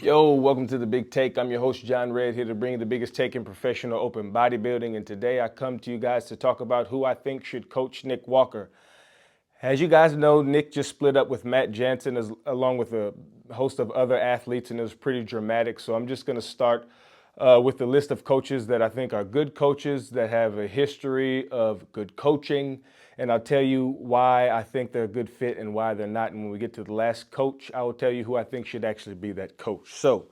Yo, welcome to The Big Take. I'm your host, John Red, here to bring you the biggest take in professional open bodybuilding. And today I come to you guys to talk about who I think should coach Nick Walker. As you guys know, Nick just split up with Matt Jansen along with a host of other athletes, and it was pretty dramatic. So I'm just going to start with the list of coaches that I think are good coaches that have a history of good coaching. And I'll tell you why I think they're a good fit and why they're not. And when we get to the last coach, I will tell you who I think should actually be that coach. So,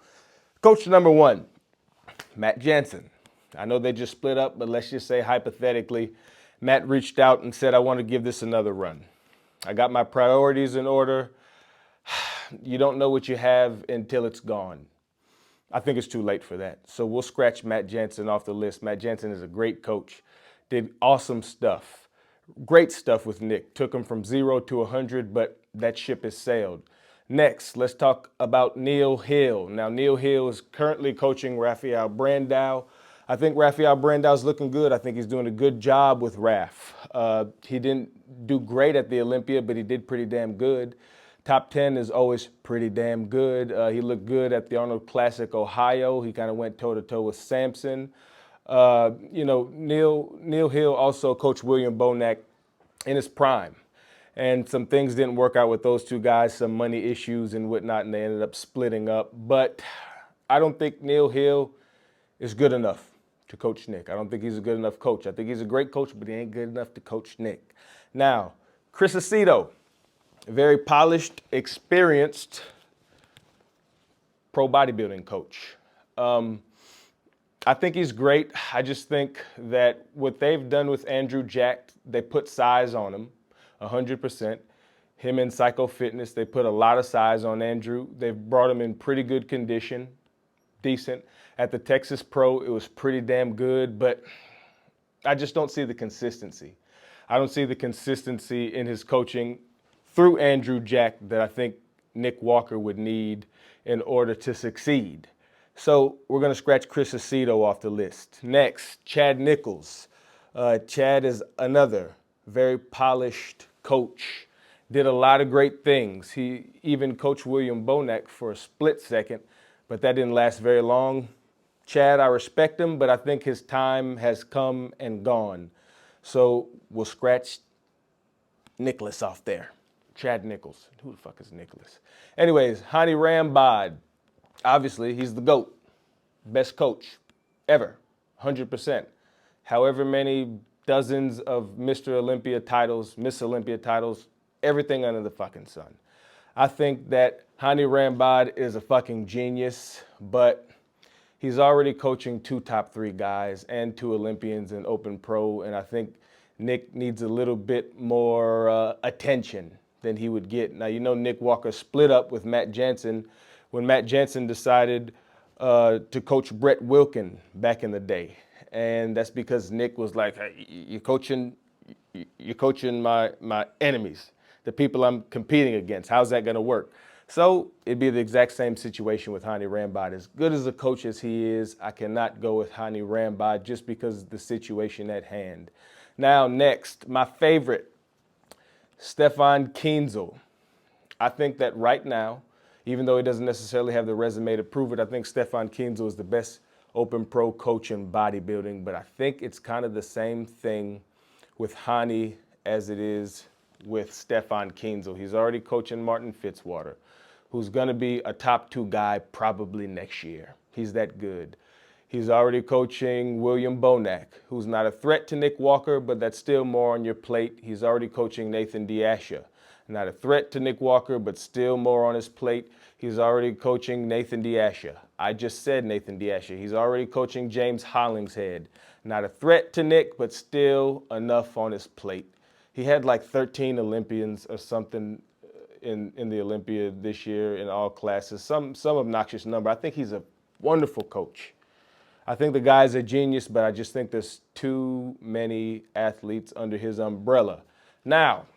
coach number one, Matt Jansen. I know they just split up, but let's just say hypothetically, Matt reached out and said, I want to give this another run. I got my priorities in order. You don't know what you have until it's gone. I think it's too late for that. So we'll scratch Matt Jansen off the list. Matt Jansen is a great coach, did awesome stuff. Great stuff with Nick. Took him from 0 to 100, but that ship has sailed. Next, let's talk about Neil Hill. Now, Neil Hill is currently coaching Rafael Brandao. I think Rafael Brandau's looking good. I think he's doing a good job with Raf. He didn't do great at the Olympia, but he did pretty damn good. Top 10 is always pretty damn good. He looked good at the Arnold Classic Ohio. He kind of went toe-to-toe with Samson. Neil Hill also coached William Bonac in his prime. And some things didn't work out with those two guys, some money issues and whatnot, and they ended up splitting up. But I don't think Neil Hill is good enough to coach Nick. I don't think he's a good enough coach. I think he's a great coach, but he ain't good enough to coach Nick. Now, Chris Adeto, a very polished, experienced pro bodybuilding coach. I think he's great. I just think that what they've done with Andrew Jack, they put size on him, 100%. Him and Psycho Fitness, they put a lot of size on Andrew. They've brought him in pretty good condition, decent. At the Texas Pro, it was pretty damn good, but I just don't see the consistency. I don't see the consistency in his coaching through Andrew Jack that I think Nick Walker would need in order to succeed. So we're going to scratch Chris Aceto off the list. Next, Chad Nichols. Chad is another very polished coach. Did a lot of great things. He even coached William Bonac for a split second, but that didn't last very long. Chad, I respect him, but I think his time has come and gone. So we'll scratch Nicholas off there. Chad Nichols. Who the fuck is Nicholas? Anyways, Hyram Bod. Obviously, he's the GOAT. Best coach ever. 100%. However many dozens of Mr. Olympia titles, Miss Olympia titles, everything under the fucking sun. I think that Hyram Bod is a fucking genius, but he's already coaching 2 top 3 guys and 2 Olympians in Open Pro, and I think Nick needs a little bit more attention than he would get. Now, you know Nick Walker split up with Matt Jansen when Matt Jansen decided to coach Brett Wilkin back in the day. And that's because Nick was like, hey, you're coaching my enemies, the people I'm competing against. How's that going to work? So it'd be the exact same situation with Hyram Bod. As good as a coach as he is, I cannot go with Hyram Bod just because of the situation at hand. Now, next, my favorite, Stefan Kinsel. I think that right now, even though he doesn't necessarily have the resume to prove it, I think Stefan Kinsel is the best Open Pro coach in bodybuilding. But I think it's kind of the same thing with Hani as it is with Stefan Kinsel. He's already coaching Martin Fitzwater, who's going to be a top 2 guy probably next year. He's that good. He's already coaching William Bonac, who's not a threat to Nick Walker, but that's still more on your plate. He's already coaching Nathan Diasha. Not a threat to Nick Walker, but still more on his plate. He's already coaching Nathan Diasha. I just said Nathan Diasha. He's already coaching James Hollingshead. Not a threat to Nick, but still enough on his plate. He had like 13 Olympians or something in the Olympia this year in all classes. Some obnoxious number. I think he's a wonderful coach. I think the guy's a genius, but I just think there's too many athletes under his umbrella. Now,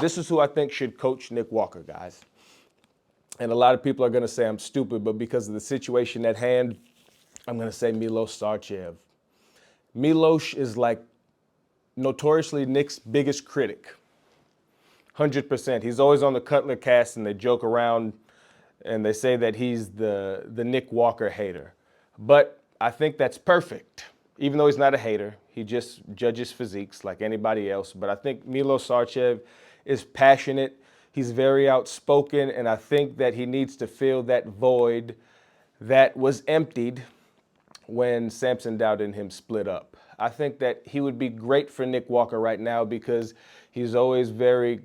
this is who I think should coach Nick Walker, guys. And a lot of people are going to say I'm stupid, but because of the situation at hand, I'm going to say Milo Sarv. Milos is like notoriously Nick's biggest critic. 100%. He's always on the Cutler cast and they joke around And they say that he's the Nick Walker hater. But I think that's perfect. Even though he's not a hater, he just judges physiques like anybody else. But I think Milo Sarv is passionate. He's very outspoken, and I think that he needs to fill that void that was emptied when Samson Dowd and him split up. I think that he would be great for Nick Walker right now because he's always very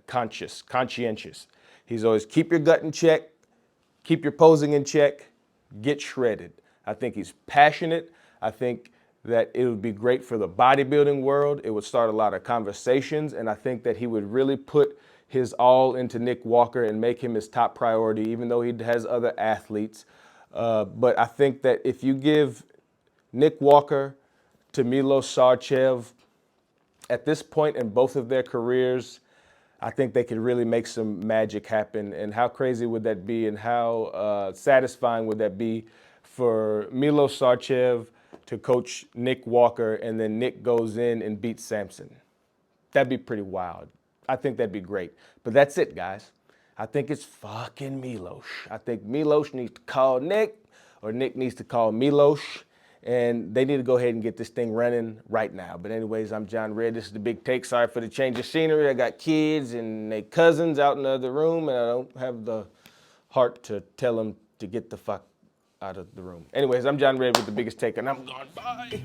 conscientious. He's always keep your gut in check, keep your posing in check, get shredded. I think he's passionate. I think that it would be great for the bodybuilding world. It would start a lot of conversations, and I think that he would really put his all into Nick Walker and make him his top priority, even though he has other athletes. But I think that if you give Nick Walker to Milo Sarv at this point in both of their careers, I think they could really make some magic happen. And how crazy would that be, and how satisfying would that be for Milo Sarv to coach Nick Walker, and then Nick goes in and beats Samson? That'd be pretty wild. I think that'd be great. But that's it, guys. I think it's fucking Milos. I think Milos needs to call Nick, or Nick needs to call Milos, and they need to go ahead and get this thing running right now. But anyways, I'm John Red. This is The Big Take. Sorry for the change of scenery. I got kids and their cousins out in the other room, and I don't have the heart to tell them to get the fuck out of the room. Anyways, I'm John Red with The Biggest Take, and I'm gone. Bye.